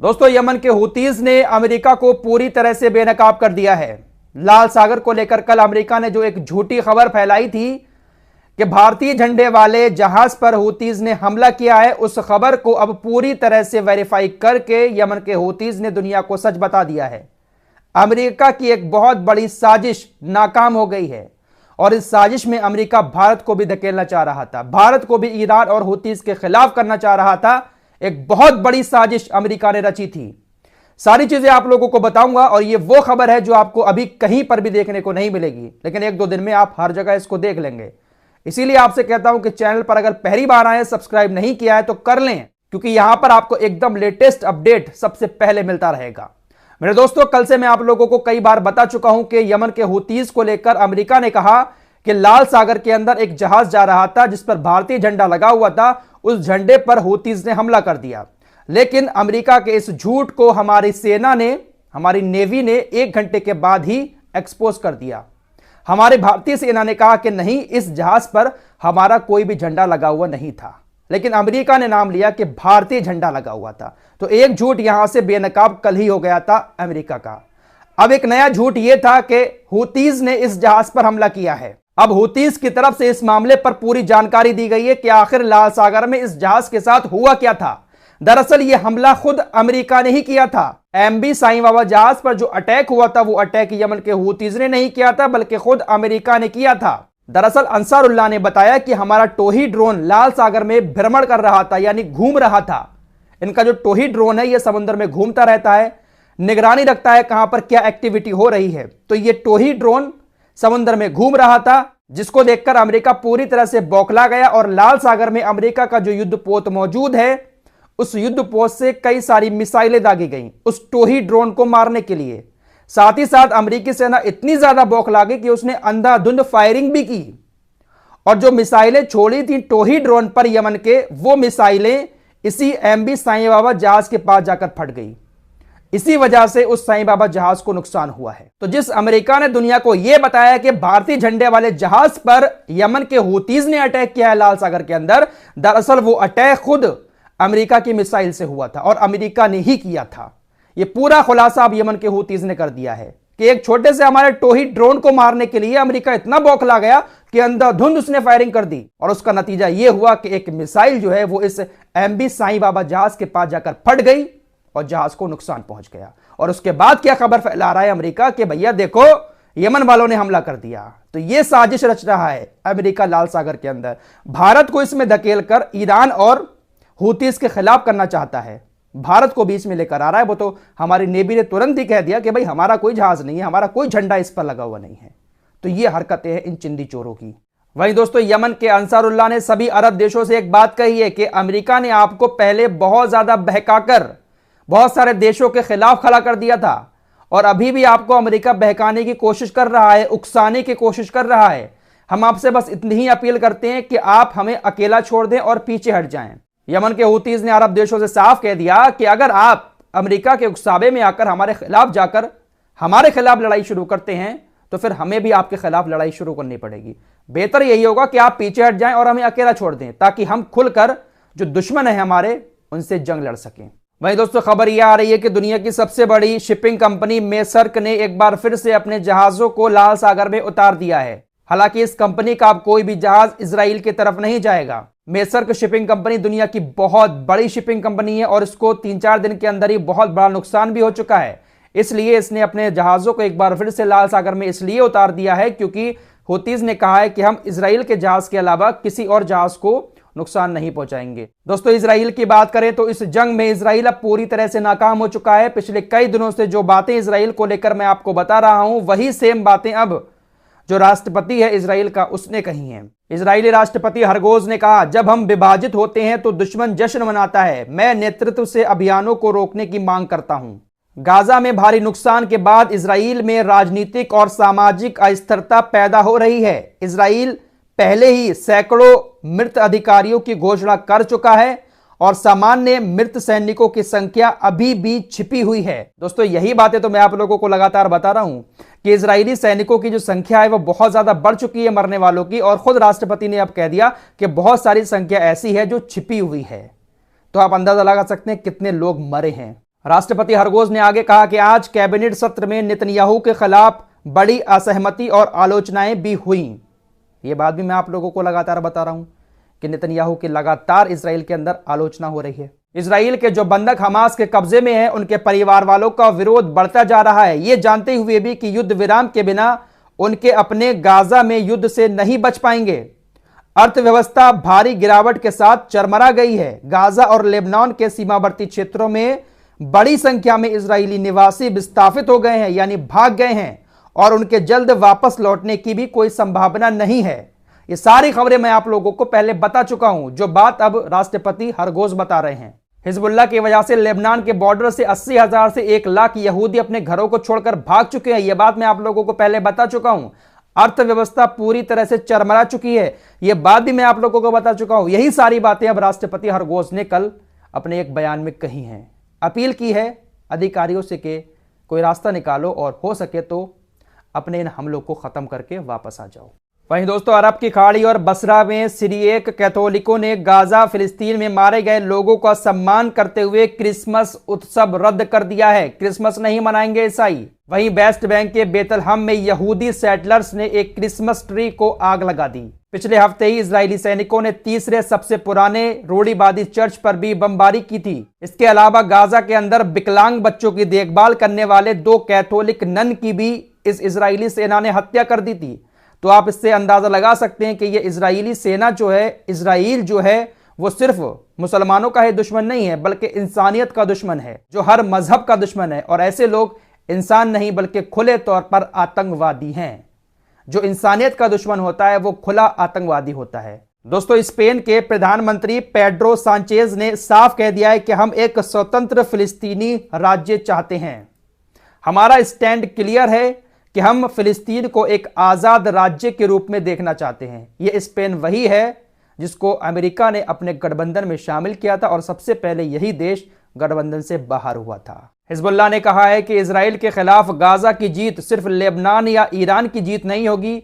दोस्तों, यमन के हूतीज ने अमेरिका को पूरी तरह से बेनकाब कर दिया है। लाल सागर को लेकर कल अमेरिका ने जो एक झूठी खबर फैलाई थी कि भारतीय झंडे वाले जहाज पर हूतीज ने हमला किया है, उस खबर को अब पूरी तरह से वेरीफाई करके यमन के हूतीज ने दुनिया को सच बता दिया है। अमेरिका की एक बहुत बड़ी साजिश नाकाम हो गई है और इस साजिश में अमेरिका भारत को भी धकेलना चाह रहा था, भारत को भी ईरान और हूतीज के खिलाफ करना चाह रहा था। एक बहुत बड़ी साजिश अमेरिका ने रची थी। सारी चीजें आप लोगों को बताऊंगा और ये वो खबर है जो आपको अभी कहीं पर भी देखने को नहीं मिलेगी, लेकिन एक दो दिन में आप हर जगह इसको देख लेंगे। इसीलिए आपसे कहता हूं कि चैनल पर अगर पहली बार आए, सब्सक्राइब नहीं किया है तो कर लें, क्योंकि यहां पर आपको एकदम लेटेस्ट अपडेट सबसे पहले मिलता रहेगा। मेरे दोस्तों, कल से मैं आप लोगों को कई बार बता चुका हूं कि यमन के हूतीज को लेकर अमेरिका ने कहा कि लाल सागर के अंदर एक जहाज जा रहा था जिस पर भारतीय झंडा लगा हुआ था, उस झंडे पर हूतीज ने हमला कर दिया। लेकिन अमेरिका के इस झूठ को हमारी सेना ने, हमारी नेवी ने 1 घंटे के बाद ही एक्सपोज कर दिया। हमारी भारतीय सेना ने कहा कि नहीं, इस जहाज पर हमारा कोई भी झंडा लगा हुआ नहीं था, लेकिन अमेरिका ने नाम लिया कि भारतीय झंडा लगा हुआ था। तो एक झूठ यहां से बेनकाब कल ही हो गया था अमेरिका का। अब एक नया झूठ यह था कि हूतीज ने इस जहाज पर हमला किया है। अब हूतीज की तरफ से इस मामले पर पूरी जानकारी दी गई है कि आखिर लाल सागर में इस जहाज के साथ हुआ क्या था। दरअसल यह हमला खुद अमेरिका ने ही किया था। एमवी साईं बाबा जहाज पर जो अटैक हुआ था, वो अटैक यमन के हूतीज ने नहीं किया था, बल्कि खुद अमेरिका ने किया था। दरअसल अंसारुल्लाह ने बताया कि हमारा टोही ड्रोन लाल सागर में भ्रमण कर रहा था, यानी घूम रहा था। इनका जो टोही ड्रोन है, यह समुद्र में घूमता रहता है, निगरानी रखता है कहां पर क्या एक्टिविटी हो रही है। तो यह टोही ड्रोन समुद्र में घूम रहा था, जिसको देखकर अमेरिका पूरी तरह से बौखला गया और लाल सागर में अमेरिका का जो युद्धपोत मौजूद है, उस युद्धपोत से कई सारी मिसाइलें दागी गईं उस टोही ड्रोन को मारने के लिए। साथ ही साथ अमेरिकी सेना इतनी ज्यादा बौखला गई कि उसने अंधाधुंध फायरिंग भी की और जो मिसाइलें छोड़ी थी टोही ड्रोन पर यमन के, वो मिसाइलें इसी एमवी साईं बाबा जहाज के पास जाकर फट गई। इसी वजह से उस साईं बाबा जहाज को नुकसान हुआ है। तो जिस अमेरिका ने दुनिया को यह बताया कि भारतीय झंडे वाले जहाज पर यमन के हूतीज ने अटैक किया है लाल सागर के अंदर, दरअसल वो अटैक खुद अमेरिका की मिसाइल से हुआ था और अमेरिका ने ही किया था। यह पूरा खुलासा अब यमन के हूतीज ने कर दिया है कि एक छोटे से हमारे टोही ड्रोन को मारने के लिए अमेरिका इतना बौखला गया कि अंधाधुंध उसने फायरिंग कर दी और उसका नतीजा यह हुआ कि एक मिसाइल जो है वो इस एमवी साईं बाबा जहाज के पास जाकर फट गई और जहाज को नुकसान पहुंच गया। और उसके बाद क्या खबर फैला रहा है अमेरिका कि भैया देखो, यमन वालों ने हमला कर दिया। तो यह साजिश रच रहा है अमेरिका लाल सागर के अंदर। भारत को इसमें धकेलकर ईरान और हूतीज के खिलाफ करना चाहता है, भारत को बीच में लेकर आ रहा है। वो तो हमारी नेवी ने तुरंत ही कह दिया कि भाई हमारा कोई जहाज नहीं है, हमारा कोई झंडा इस पर लगा हुआ नहीं है। तो ये हरकतें हैं इन चिंदी चोरों की। वहीं दोस्तों, यमन के अंसारुल्लाह ने सभी अरब देशों से एक बात कही है कि अमेरिका ने आपको पहले बहुत ज्यादा बहकाकर बहुत सारे देशों के खिलाफ खड़ा कर दिया था और अभी भी आपको अमेरिका बहकाने की कोशिश कर रहा है, उकसाने की कोशिश कर रहा है। हम आपसे बस इतनी ही अपील करते हैं कि आप हमें अकेला छोड़ दें और पीछे हट जाएं। यमन के हूतीज ने अरब देशों से साफ कह दिया कि अगर आप अमेरिका के उकसावे में आकर हमारे खिलाफ जाकर हमारे खिलाफ लड़ाई शुरू करते हैं तो फिर हमें भी आपके खिलाफ लड़ाई शुरू करनी पड़ेगी। बेहतर यही होगा कि आप पीछे हट जाएं और हमें अकेला छोड़ दें, ताकि हम खुलकर जो दुश्मन है हमारे, उनसे जंग लड़ सकें। वहीं दोस्तों, खबर यह आ रही है कि दुनिया की सबसे बड़ी शिपिंग कंपनी मेसर्क ने एक बार फिर से अपने जहाजों को लाल सागर में उतार दिया है। हालांकि इस कंपनी का अब कोई भी जहाज इजराइल की तरफ नहीं जाएगा। मेसर्क शिपिंग कंपनी दुनिया की बहुत बड़ी शिपिंग कंपनी है और इसको 3-4 दिन के अंदर ही बहुत बड़ा नुकसान भी हो चुका है। इसलिए इसने अपने जहाजों को एक बार फिर से लाल सागर में इसलिए उतार दिया है क्योंकि हूतीज ने कहा है कि हम इजराइल के जहाज के अलावा किसी और जहाज को नुकसान नहीं पहुंचाएंगे। दोस्तों, इजराइल की बात करें तो इस जंग में इजराइल अब पूरी तरह से नाकाम हो चुका है। पिछले कई दिनों से जो बातें इजराइल को लेकर मैं आपको बता रहा हूं, वही सेम बातें अब जो राष्ट्रपति है इजराइल का, उसने कही हैं। इजरायली राष्ट्रपति हरगोज ने कहा, जब हम विभाजित होते हैं तो दुश्मन जश्न मनाता है। मैं नेतृत्व से अभियानों को रोकने की मांग करता हूं। गाजा में भारी नुकसान के बाद इजराइल में राजनीतिक और सामाजिक अस्थिरता पैदा हो रही है। इजराइल पहले ही सैकड़ों मृत अधिकारियों की घोषणा कर चुका है और सामान्य मृत सैनिकों की संख्या अभी भी छिपी हुई है। दोस्तों, यही बातें तो मैं आप लोगों को लगातार बता रहा हूं कि इजरायली सैनिकों की जो संख्या है वो बहुत ज्यादा बढ़ चुकी है मरने वालों की, और खुद राष्ट्रपति ने अब कह दिया कि बहुत सारी संख्या ऐसी है जो छिपी हुई है। तो आप अंदाजा लगा सकते हैं कितने लोग मरे हैं। राष्ट्रपति हरगोज ने आगे कहा कि आज कैबिनेट सत्र में नेतन्याहू के खिलाफ बड़ी असहमति और आलोचनाएं भी हुई। ये बात भी मैं आप लोगों को लगातार बता रहा हूं कि नेतन्याहू की लगातार इजराइल के अंदर आलोचना हो रही है। इजराइल के जो बंधक हमास के कब्जे में हैं, उनके परिवार वालों का विरोध बढ़ता जा रहा है, ये जानते हुए भी कि युद्ध विराम के बिना उनके अपने गाजा में युद्ध से नहीं बच पाएंगे। अर्थव्यवस्था भारी गिरावट के साथ चरमरा गई है। गाजा और लेबनान के सीमावर्ती क्षेत्रों में बड़ी संख्या में इजरायली निवासी विस्थापित हो गए हैं, यानी भाग गए हैं, और उनके जल्द वापस लौटने की भी कोई संभावना नहीं है। ये सारी खबरें मैं आप लोगों को पहले बता चुका हूं, जो बात अब राष्ट्रपति हरगोज बता रहे हैं। हिजबुल्लाह की वजह से लेबनान के बॉर्डर से 80,000 से 1 लाख यहूदी अपने घरों को छोड़कर भाग चुके हैं। यह बात मैं आप लोगों को पहले बता चुका हूं। अर्थव्यवस्था पूरी तरह से चरमरा चुकी है, यह बात भी मैं आप लोगों को बता चुका हूं। यही सारी बातें अब राष्ट्रपति हरगोज ने कल अपने एक बयान में कही हैं। अपील की है अधिकारियों से कि कोई रास्ता निकालो और हो सके तो अपने इन हमलों को खत्म करके वापस आ जाओ। वहीं दोस्तों, अरब की खाड़ी और बसरा में सीरियक कैथोलिकों ने गाजा फिलिस्तीन में मारे गए लोगों का सम्मान करते हुए क्रिसमस उत्सव रद्द कर दिया है। क्रिसमस नहीं मनाएंगे ईसाई। वहीं वेस्ट बैंक के बेतलहम में यहूदी सेटलर्स ने एक क्रिसमस ट्री को आग लगा दी। पिछले हफ्ते ही इजरायली सैनिकों ने तीसरे सबसे पुराने रूढ़िवादी चर्च पर भी बमबारी की थी। इसके अलावा गाजा के अंदर विकलांग बच्चों की देखभाल करने वाले 2 कैथोलिक नन की भी इस इजरायली सेना ने हत्या कर दी थी। तो आप इससे अंदाजा लगा सकते हैं कि ये इजरायली सेना जो है, इजराइल जो है, वो सिर्फ मुसलमानों का ही दुश्मन नहीं है, बल्कि इंसानियत का दुश्मन है, जो हर मजहब का दुश्मन है। और ऐसे लोग इंसान नहीं बल्कि खुले तौर पर आतंकवादी हैं। जो इंसानियत का दुश्मन होता है वो खुला आतंकवादी होता है। दोस्तों, स्पेन के प्रधानमंत्री पेड्रो सांचेज ने साफ कह दिया है कि हम एक स्वतंत्र फिलिस्तीनी राज्य चाहते हैं। हमारा स्टैंड क्लियर है कि हम फिलिस्तीन को एक आजाद राज्य के रूप में देखना चाहते हैं। यह स्पेन वही है जिसको अमेरिका ने अपने गठबंधन में शामिल किया था और सबसे पहले यही देश गठबंधन से बाहर हुआ था। हिजबुल्लाह ने कहा है कि इजराइल के खिलाफ गाजा की जीत सिर्फ लेबनान या ईरान की जीत नहीं होगी,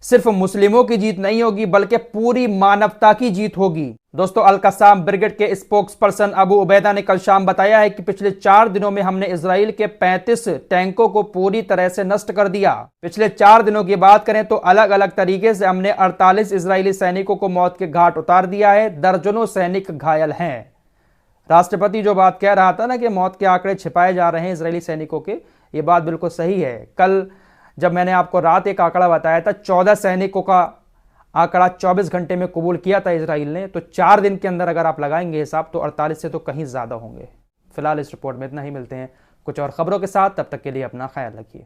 सिर्फ मुस्लिमों की जीत नहीं होगी, बल्कि पूरी मानवता की जीत होगी। दोस्तों, अल कसाम ब्रिगेड के स्पोक्स पर्सन अबू उबैदा ने कल शाम बताया है कि पिछले 4 दिनों में हमने इजराइल के 35 टैंकों को पूरी तरह से नष्ट कर दिया। पिछले 4 दिनों की बात करें तो अलग अलग तरीके से हमने 48 इजरायली सैनिकों को मौत के घाट उतार दिया है। दर्जनों सैनिक घायल हैं। राष्ट्रपति जो बात कह रहा था ना कि मौत के आंकड़े छिपाए जा रहे हैं इजरायली सैनिकों के, ये बात बिल्कुल सही है। कल जब मैंने आपको रात एक आंकड़ा बताया था, 14 सैनिकों का आंकड़ा 24 घंटे में कबूल किया था इजराइल ने, तो 4 दिन के अंदर अगर आप लगाएंगे हिसाब तो 48 से तो कहीं ज्यादा होंगे। फिलहाल इस रिपोर्ट में इतना ही। मिलते हैं कुछ और खबरों के साथ, तब तक के लिए अपना ख्याल रखिए।